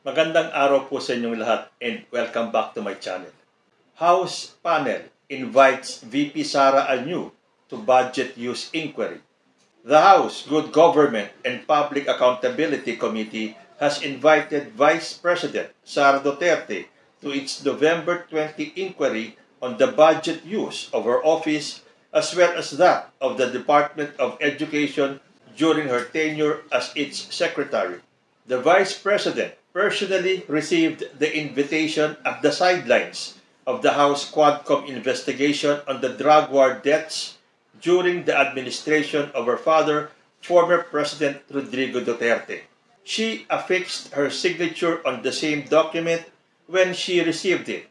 Magandang araw po sa inyong lahat and welcome back to my channel. House panel invites VP Sara Añu to budget use inquiry. The House Good Government and Public Accountability Committee has invited Vice President Sara Duterte to its November 20 inquiry on the budget use of her office as well as that of the Department of Education during her tenure as its secretary. The Vice President personally received the invitation at the sidelines of the House Quadcom investigation on the drug war deaths during the administration of her father, former President Rodrigo Duterte. She affixed her signature on the same document when she received it.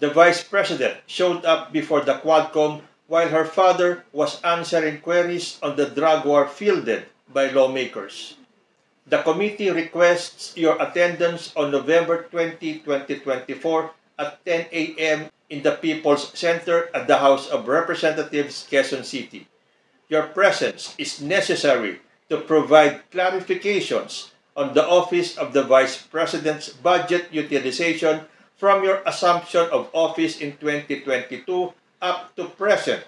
The Vice President showed up before the Quadcom while her father was answering queries on the drug war fielded by lawmakers. The committee requests your attendance on November 20, 2024 at 10 a.m. in the People's Center at the House of Representatives, Quezon City. Your presence is necessary to provide clarifications on the Office of the Vice President's budget utilization from your assumption of office in 2022 up to present,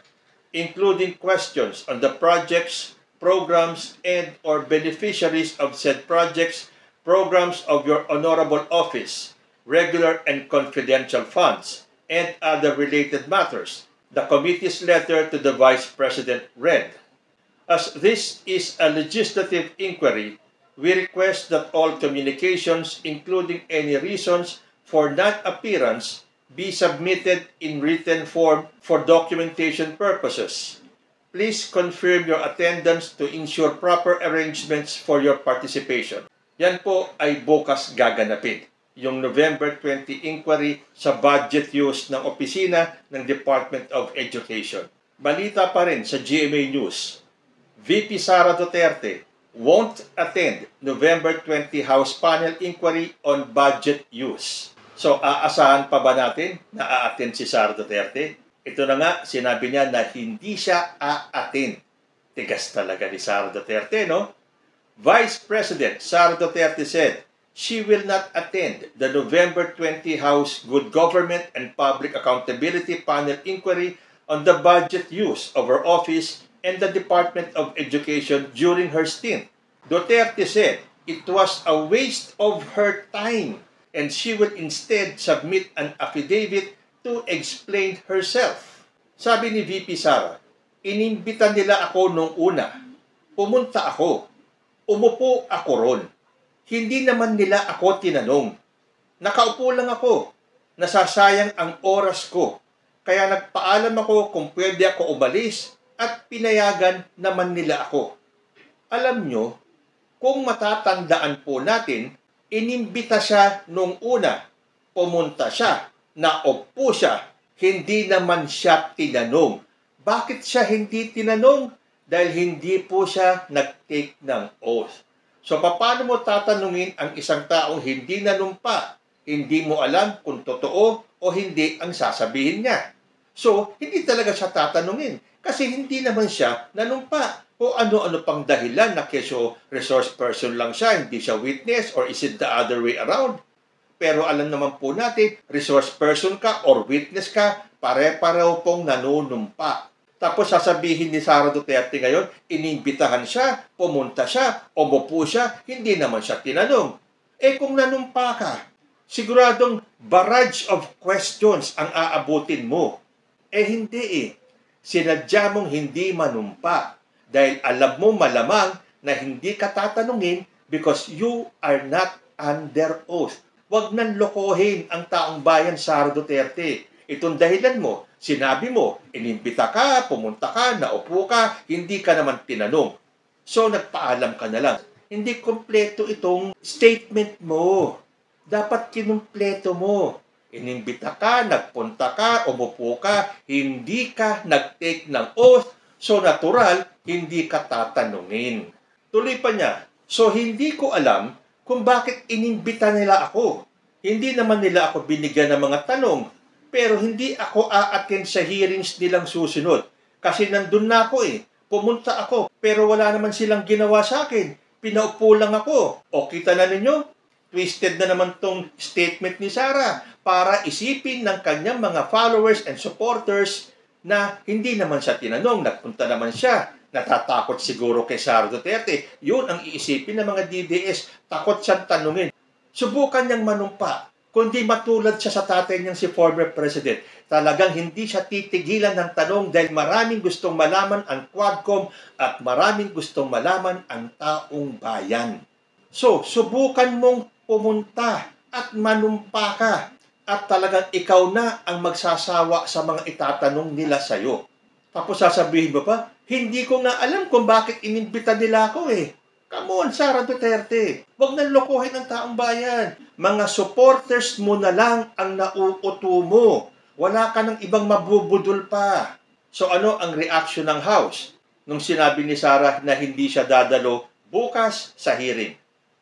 including questions on the projects, programs, and or beneficiaries of said projects, programs of your honorable office, regular and confidential funds, and other related matters. The committee's letter to the Vice President read, "As this is a legislative inquiry, we request that all communications, including any reasons for non-appearance, be submitted in written form for documentation purposes. Please confirm your attendance to ensure proper arrangements for your participation." Yan po ay bukas gaganapin, yung November 20 inquiry sa budget use ng opisina ng Department of Education. Balita pa rin sa GMA News, VP Sara Duterte won't attend November 20 House Panel Inquiry on Budget Use. So, aasahan pa ba natin na a-attend si Sara Duterte? Ito na nga, sinabi niya na hindi siya a-attend. Tigas talaga ni Sara Duterte, no? Vice President Sara Duterte said she will not attend the November 20 House Good Government and Public Accountability Panel Inquiry on the budget use of her office and the Department of Education during her stint. Duterte said it was a waste of her time and she will instead submit an affidavit to explain herself. Sabi ni VP Sara, inimbita nila ako nung una. Pumunta ako. Umupo ako ron. Hindi naman nila ako tinanong. Nakaupo lang ako. Nasasayang ang oras ko. Kaya nagpaalam ako kung pwede ako umalis at pinayagan naman nila ako. Alam nyo, kung matatandaan po natin, inimbita siya nung una. Pumunta siya. Naupo siya, hindi naman siya tinanong. Bakit siya hindi tinanong? Dahil hindi po siya nag-take ng oath. So, paano mo tatanungin ang isang taong hindi nanumpa? Hindi mo alam kung totoo o hindi ang sasabihin niya. So, hindi talaga siya tatanungin kasi hindi naman siya nanumpa. O ano-ano pang dahilan na keso resource person lang siya, hindi siya witness, or is it the other way around? Pero alam naman po natin, resource person ka or witness ka, pare-pareho pong nanunumpa. Tapos sasabihin ni Sara Duterte ngayon, inimbitahan siya, pumunta siya, umupo siya, hindi naman siya tinanong. Eh kung nanumpa ka, siguradong barrage of questions ang aabutin mo. Eh hindi eh. Sinadya mong hindi manumpa dahil alam mo malamang na hindi ka tatanungin because you are not under oath. Huwag nang lokohin ang taong bayan, Sara Duterte. Itong dahilan mo, sinabi mo, inimbita ka, pumunta ka, naupo ka, hindi ka naman tinanong. So, nagpaalam ka na lang. Hindi kompleto itong statement mo. Dapat kinumpleto mo. Inimbita ka, nagpunta ka, umupo ka, hindi ka nag-take ng oath, so natural, hindi ka tatanungin. Tuloy pa niya, so hindi ko alam kung bakit inimbita nila ako. Hindi naman nila ako binigyan ng mga tanong, pero hindi ako a-attend sa hearings nilang susunod. Kasi nandun na ako eh. Pumunta ako, pero wala naman silang ginawa sa akin. Pinaupo lang ako. O kita na ninyo, twisted na naman tong statement ni Sara para isipin ng kanyang mga followers and supporters na hindi naman siya tinanong, nagpunta naman siya. Natatakot siguro kay Sara Duterte. Yun ang iisipin ng mga DDS. Takot siyang tanungin. Subukan niyang manumpa. Kundi matulad siya sa tatay niyang si former President. Talagang hindi siya titigilan ng tanong dahil maraming gustong malaman ang Quadcom at maraming gustong malaman ang taong bayan. So, subukan mong pumunta at manumpa ka. At talagang ikaw na ang magsasawa sa mga itatanong nila sa'yo. Tapos sasabihin mo pa, hindi ko nga alam kung bakit inimbita nila ako eh. Come on, Sara Duterte. Huwag nang lokohin ang taong bayan. Mga supporters mo na lang ang nauuto mo. Wala ka ng ibang mabubudol pa. So ano ang reaction ng House nung sinabi ni Sara na hindi siya dadalo bukas sa hearing?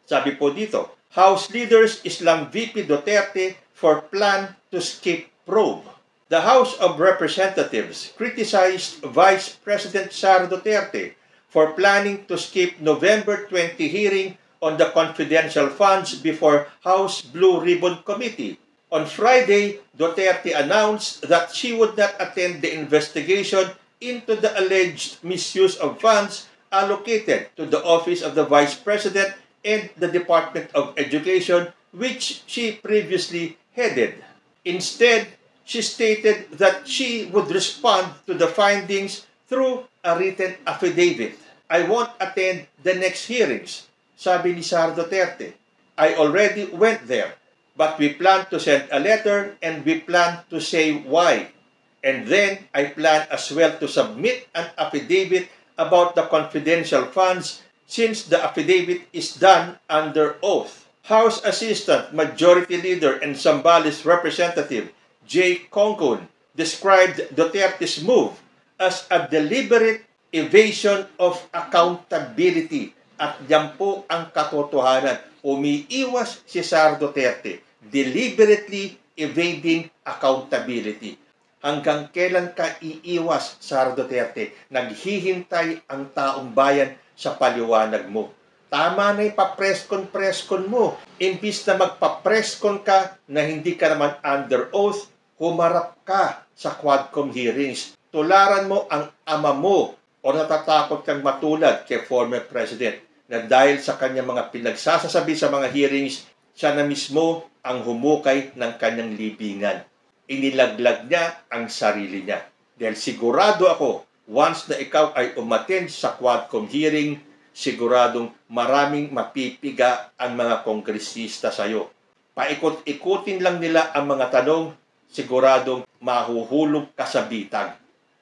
Sabi po dito, House leaders Islam VP Duterte for plan to skip probe. The House of Representatives criticized Vice President Sara Duterte for planning to skip November 20 hearing on the confidential funds before House Blue Ribbon Committee. On Friday, Duterte announced that she would not attend the investigation into the alleged misuse of funds allocated to the Office of the Vice President and the Department of Education, which she previously headed. Instead, she stated that she would respond to the findings through a written affidavit. I won't attend the next hearings, sabi ni Sara Duterte. I already went there, but we plan to send a letter and we plan to say why. And then I plan as well to submit an affidavit about the confidential funds since the affidavit is done under oath. House Assistant Majority Leader and Zambales Representative Jay Congcon described Duterte's move as a deliberate evasion of accountability. At yan po ang katotohanan. Umiiwas si Sara Duterte, deliberately evading accountability. Hanggang kailan ka iiwas, Sara Duterte? Naghihintay ang taong bayan sa paliwanag mo. Tama na ipapreskon mo. Imbis na magpapreskon ka na hindi ka naman under oath, humarap ka sa Quadcom hearings. Tularan mo ang ama mo o natatakot kang matulad kay former President na dahil sa kanyang mga pinagsasasabi sa mga hearings, siya na mismo ang humukay ng kanyang libingan. Inilaglag niya ang sarili niya. Dahil sigurado ako, once na ikaw ay umattend sa Quadcom hearing, siguradong maraming mapipiga ang mga kongresista sa iyo. Paikot-ikutin lang nila ang mga tanong, siguradong mahuhulog ka sa bitag.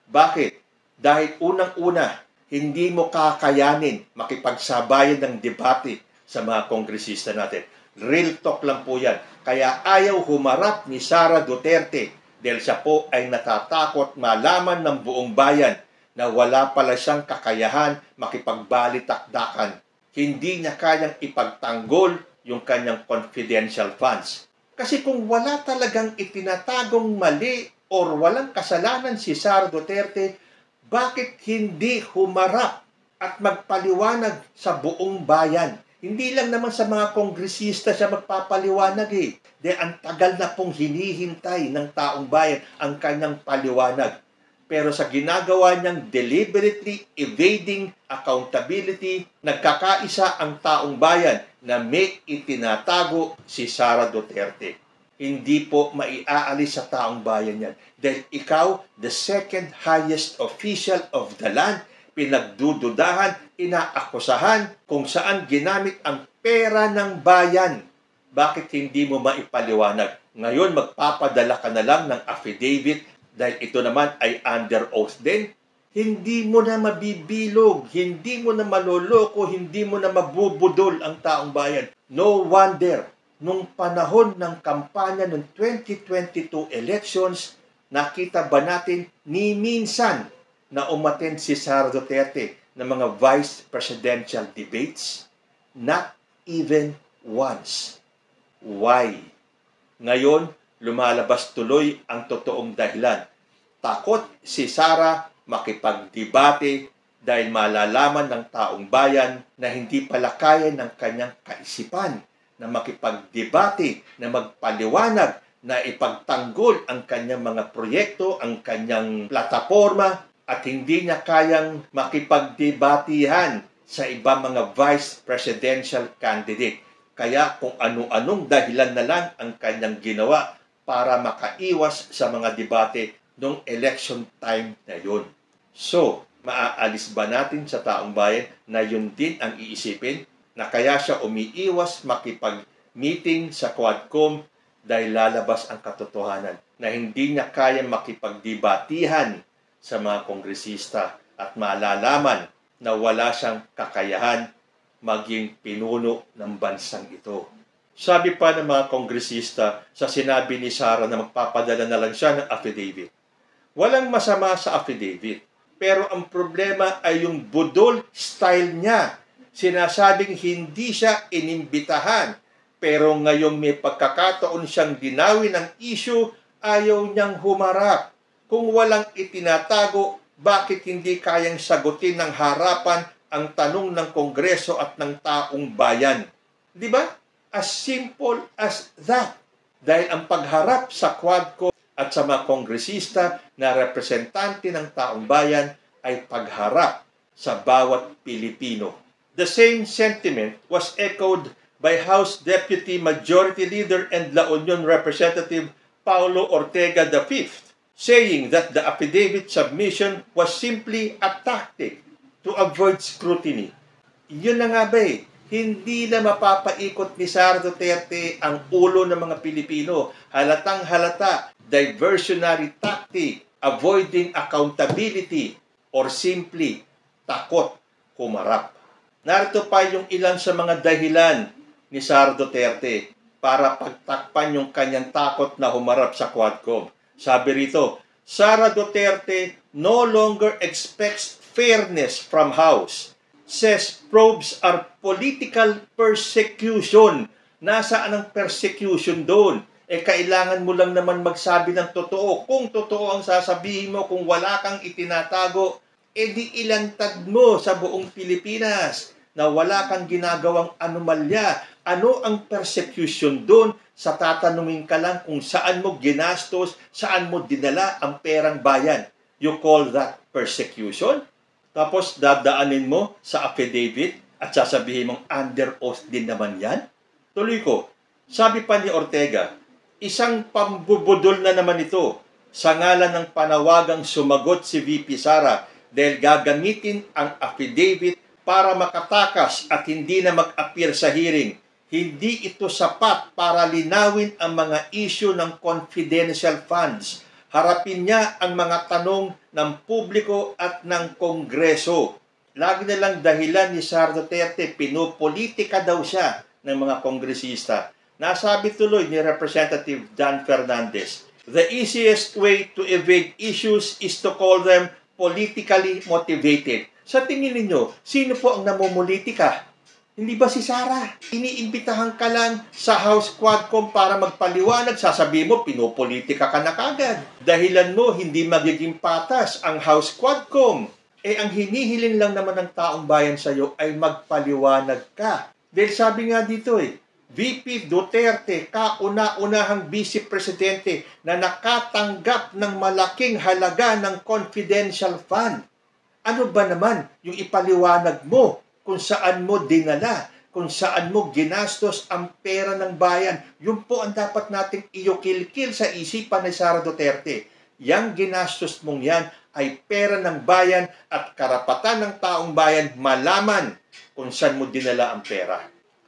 Bakit? Dahil unang-una, hindi mo kakayanin makipagsabayan ng debate sa mga kongresista natin. Real talk lang po yan. Kaya ayaw humarap ni Sara Duterte dahil siya po ay natatakot malaman ng buong bayan na wala pala siyang kakayahan makipagbalitakdakan. Hindi niya kayang ipagtanggol yung kanyang confidential funds. Kasi kung wala talagang itinatagong mali or walang kasalanan si Sara Duterte, bakit hindi humarap at magpaliwanag sa buong bayan? Hindi lang naman sa mga kongresista siya magpapaliwanag eh. Dahil ang tagal na pong hinihintay ng taong bayan ang kanyang paliwanag. Pero sa ginagawa niyang deliberately evading accountability, nagkakaisa ang taong bayan na may itinatago si Sara Duterte. Hindi po maiaalis sa taong bayan yan. Dahil ikaw, the second highest official of the land, pinagdududahan, inaakusahan kung saan ginamit ang pera ng bayan. Bakit hindi mo maipaliwanag? Ngayon, magpapadala ka na lang ng affidavit dahil ito naman ay under oath din. Hindi mo na mabibilog, hindi mo na maloloko, hindi mo na mabubudol ang taong bayan. No wonder, nung panahon ng kampanya ng 2022 elections, nakita ba natin ni minsan na umattend si Sara Duterte ng mga vice presidential debates? Not even once. Why? Ngayon, lumalabas tuloy ang totoong dahilan. Takot si Sara makipagdebate dahil malalaman ng taong bayan na hindi pala kaya ng kanyang kaisipan na makipagdebate, na magpaliwanag, na ipagtanggol ang kanyang mga proyekto, ang kanyang plataforma, at hindi niya kayang makipagdebatihan sa ibang mga vice presidential candidate. Kaya kung ano-anong dahilan na lang ang kanyang ginawa para makaiwas sa mga debate noong election time na yun. So, maaalis ba natin sa taong bayan na yun din ang iisipin? Na kaya siya umiiwas makipag-meeting sa Quadcom dahil lalabas ang katotohanan na hindi niya kaya makipagdebatihan sa mga kongresista at malalaman na wala siyang kakayahan maging pinuno ng bansang ito. Sabi pa ng mga kongresista sa sinabi ni Sara na magpapadala na lang siya ng affidavit. Walang masama sa affidavit, pero ang problema ay yung budol style niya. Sinasabing hindi siya inimbitahan, pero ngayong may pagkakataon siyang dinawi ng issue, ayaw niyang humarap. Kung walang itinatago, bakit hindi kayang sagutin ng harapan ang tanong ng Kongreso at ng taong bayan? Di ba? As simple as that. Dahil ang pagharap sa Quadcom at sa mga kongresista na representante ng taong bayan ay pagharap sa bawat Pilipino. The same sentiment was echoed by House Deputy Majority Leader and La Union Representative Paulo Ortega V, saying that the affidavit submission was simply a tactic to avoid scrutiny. Yun na nga ba eh. Hindi na mapapaikot ni Sara Duterte ang ulo ng mga Pilipino. Halatang halata, diversionary tactic, avoiding accountability, or simply takot humarap. Narito pa yung ilan sa mga dahilan ni Sara Duterte para pagtakpan yung kanyang takot na humarap sa Quadcom. Sabi rito, Sara Duterte no longer expects fairness from House. Says probes are political persecution. Nasaan ang persecution doon? Kailangan mo lang naman magsabi ng totoo. Kung totoo ang sasabihin mo, kung wala kang itinatago, di ilantad mo sa buong Pilipinas na wala kang ginagawang anomalya. Ano ang persecution doon? Sa tatanungin ka lang kung saan mo ginastos, saan mo dinala ang perang bayan. You call that persecution? Tapos dadaanin mo sa affidavit at sasabihin mong under oath din naman yan? Tuloy ko, sabi pa ni Ortega, isang pambubudol na naman ito sa ngalan ng panawagang sumagot si VP Sara dahil gagamitin ang affidavit para makatakas at hindi na mag-appear sa hearing. Hindi ito sapat para linawin ang mga issue ng confidential funds. Harapin niya ang mga tanong ng publiko at ng Kongreso. Lagi na lang dahilan ni Sara Duterte, pinopolitika daw siya ng mga kongresista. Nasabi tuloy ni Representative Dan Fernandez, the easiest way to evade issues is to call them politically motivated. Sa tingin ninyo, sino po ang namumulitika? Hindi ba si Sara? Iniimbitahan ka lang sa House Quadcom para magpaliwanag. Sasabihin mo, pinopolitika ka na kagad. Dahilan mo, hindi magiging patas ang House Quadcom. Ang hinihiling lang naman ng taong bayan sa iyo ay magpaliwanag ka. Dahil sabi nga dito VP Duterte, kauna-unahang Vice Presidente na nakatanggap ng malaking halaga ng confidential fund. Ano ba naman yung ipaliwanag mo? Kung saan mo dinala, kung saan mo ginastos ang pera ng bayan. Yun po ang dapat nating iyukilkil sa isipan ni Sara Duterte. Yang ginastos mong yan ay pera ng bayan at karapatan ng taong bayan malaman kung saan mo dinala ang pera.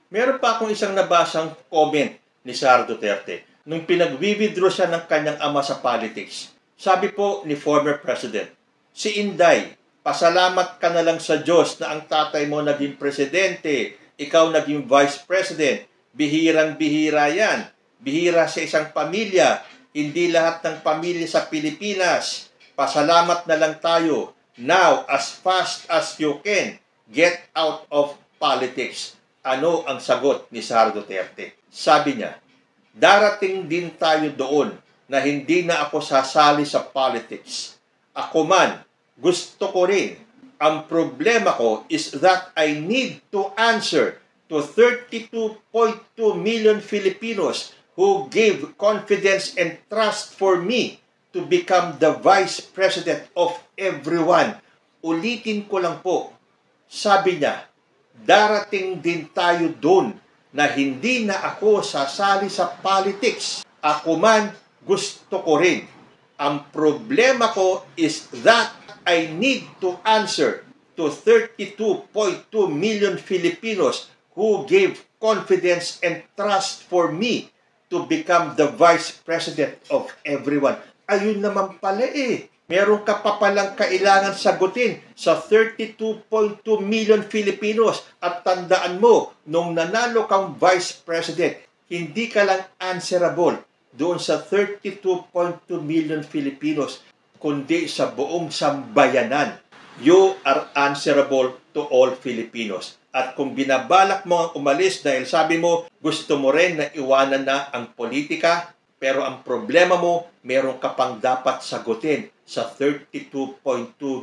Meron pa akong isang nabasang comment ni Sara Duterte nung pinag-withdraw siya ng kanyang ama sa politics. Sabi po ni former President, si Inday, pasalamat ka na lang sa Diyos na ang tatay mo naging presidente, ikaw naging vice president. Bihirang-bihira yan. Bihira sa isang pamilya. Hindi lahat ng pamilya sa Pilipinas. Pasalamat na lang tayo. Now, as fast as you can, get out of politics. Ano ang sagot ni Sara Duterte? Sabi niya, darating din tayo doon na hindi na ako sasali sa politics. Ako man, gusto ko rin. Ang problema ko is that I need to answer to 32.2 million Filipinos who gave confidence and trust for me to become the Vice President of everyone. Ulitin ko lang po, sabi niya, darating din tayo doon na hindi na ako sasali sa politics. Ako man, gusto ko rin. Ang problema ko is that I need to answer to 32.2 million Filipinos who gave confidence and trust for me to become the Vice President of everyone. Ayun naman pala eh. Meron ka pa palang kailangan sagutin sa 32.2 million Filipinos. At tandaan mo, nung nanalo kang Vice President, hindi ka lang answerable doon sa 32.2 million Filipinos, kundi sa buong sambayanan. You are answerable to all Filipinos. At kung binabalak mo ang umalis dahil sabi mo, gusto mo rin na iwanan na ang politika, pero ang problema mo, meron ka pang dapat sagutin sa 32.2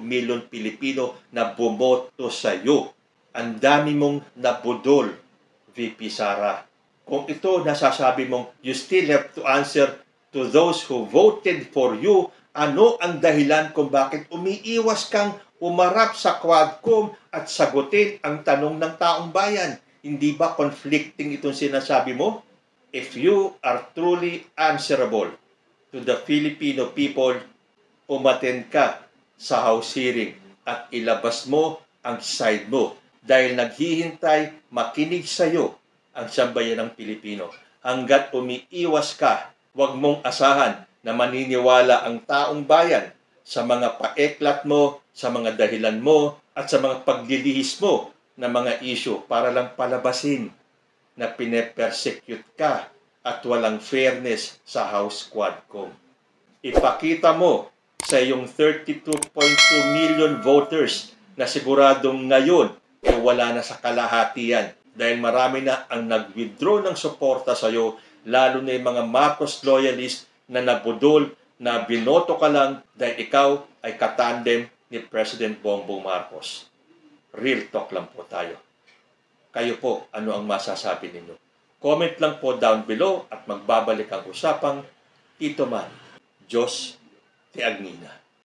million Pilipino na bumoto sa iyo. Ang dami mong nabudol, VP Sara. Kung ito nasasabi mong, you still have to answer to those who voted for you, ano ang dahilan kung bakit umiiwas kang umarap sa Quadcom at sagutin ang tanong ng taong bayan? Hindi ba conflicting itong sinasabi mo? If you are truly answerable to the Filipino people, umattend ka sa House hearing at ilabas mo ang side mo dahil naghihintay makinig sa iyo ang sambayanang Pilipino. Hanggat umiiwas ka, huwag mong asahan na maniniwala ang taong bayan sa mga paeklat mo, sa mga dahilan mo, at sa mga paglilihis mo na mga issue para lang palabasin na pine-persecute ka at walang fairness sa House Quadcom. Ipakita mo sa iyong 32.2 million voters na siguradong ngayon ay wala na sa kalahatian dahil marami na ang nag-withdraw ng suporta sa iyo, lalo na yung mga Marcos loyalists na nabudol na binoto ka lang dahil ikaw ay katandem ni President Bongbong Marcos. Real talk lang po tayo. Kayo po, ano ang masasabi ninyo? Comment lang po down below at magbabalik ang usapang Tito Man, Diyos ti Agnina.